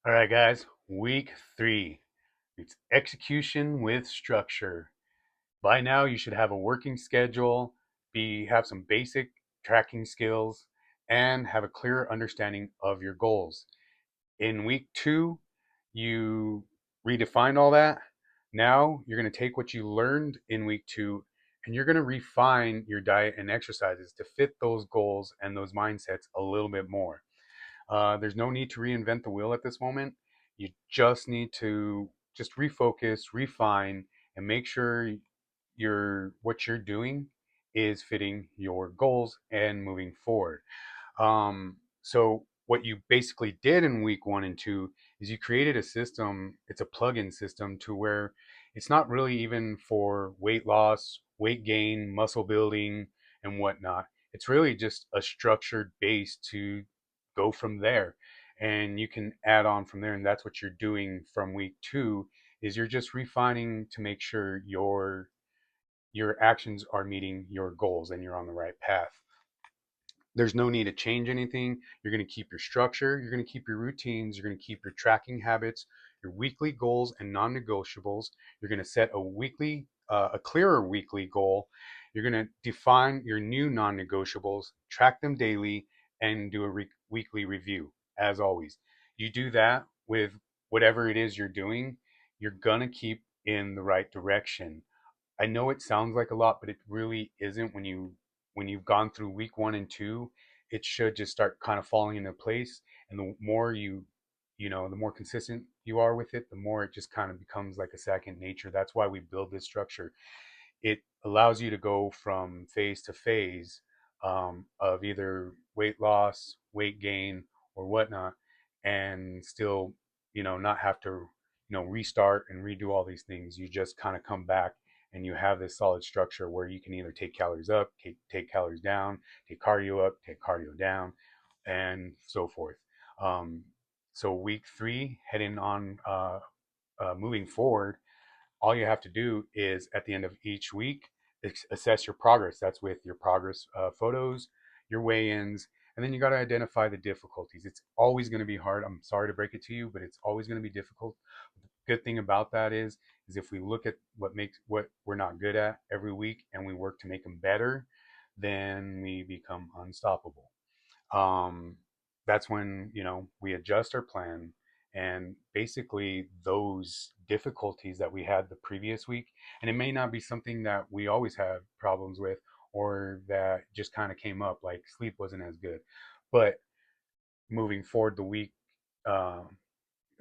All right, guys, week 3. It's execution with structure. By now, you should have a working schedule, have some basic tracking skills, and have a clearer understanding of your goals. In week 2, you redefined all that. Now, you're going to take what you learned in week 2 and you're going to refine your diet and exercises to fit those goals and those mindsets a little bit more. There's no need to reinvent the wheel at this moment. You just need to just refocus, refine, and make sure what you're doing is fitting your goals and moving forward. So what you basically did in week 1 and 2 is you created a system. It's a plug-in system to where it's not really even for weight loss, weight gain, muscle building, and whatnot. It's really just a structured base to go from there, and you can add on from there. And that's what you're doing from week 2 is you're just refining to make sure your actions are meeting your goals and you're on the right path. There's no need to change anything. You're going to keep your structure, you're going to keep your routines, you're going to keep your tracking habits, your weekly goals and non-negotiables. You're going to set a clearer weekly goal. You're going to define your new non-negotiables, track them daily, and do a weekly review. As always, you do that with whatever it is you're doing, you're going to keep in the right direction. I know it sounds like a lot, but it really isn't. When you've gone through week 1 and 2, it should just start kind of falling into place. And the more the more consistent you are with it, the more it just kind of becomes like a second nature. That's why we build this structure. It allows you to go from phase to phase of either weight loss, weight gain, or whatnot, and still, not have to, restart and redo all these things. You just kind of come back and you have this solid structure where you can either take calories up, take calories down, take cardio up, take cardio down, and so forth. Um, so week 3, heading on, moving forward, all you have to do is at the end of each week assess your progress. That's with your progress photos, your weigh-ins, and then you got to identify the difficulties. It's always going to be hard. I'm sorry to break it to you, but it's always going to be difficult. The good thing about that is if we look at what we're not good at every week and we work to make them better, then we become unstoppable. um, that's when we adjust our plan, and basically those difficulties that we had the previous week, and it may not be something that we always have problems with or that just kind of came up, like sleep wasn't as good, but moving forward the week uh,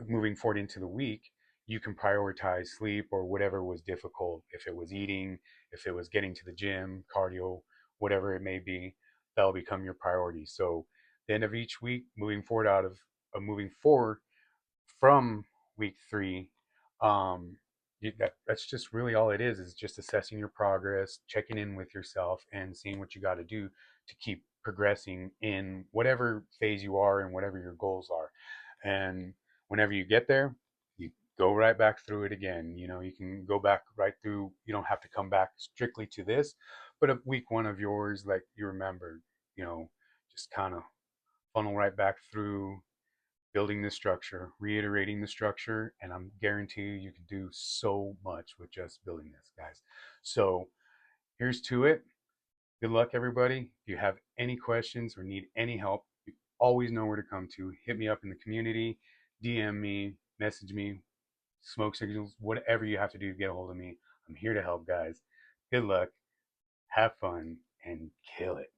moving forward into the week, you can prioritize sleep or whatever was difficult. If it was eating, if it was getting to the gym, cardio, whatever it may be, that'll become your priority. So the end of each week, moving forward from week 3, um, that's just really all it is just assessing your progress, checking in with yourself, and seeing what you got to do to keep progressing in whatever phase you are and whatever your goals are. And whenever you get there, you go right back through it again. You can go back right through. You don't have to come back strictly to this, but a week 1 of yours, like you remember, you know, just kind of funnel right back through building the structure, reiterating the structure, and I'm guarantee you can do so much with just building this, guys. So here's to it. Good luck, everybody. If you have any questions or need any help, you always know where to come to. Hit me up in the community, DM me, message me, smoke signals, whatever you have to do to get a hold of me. I'm here to help, guys. Good luck, have fun, and kill it.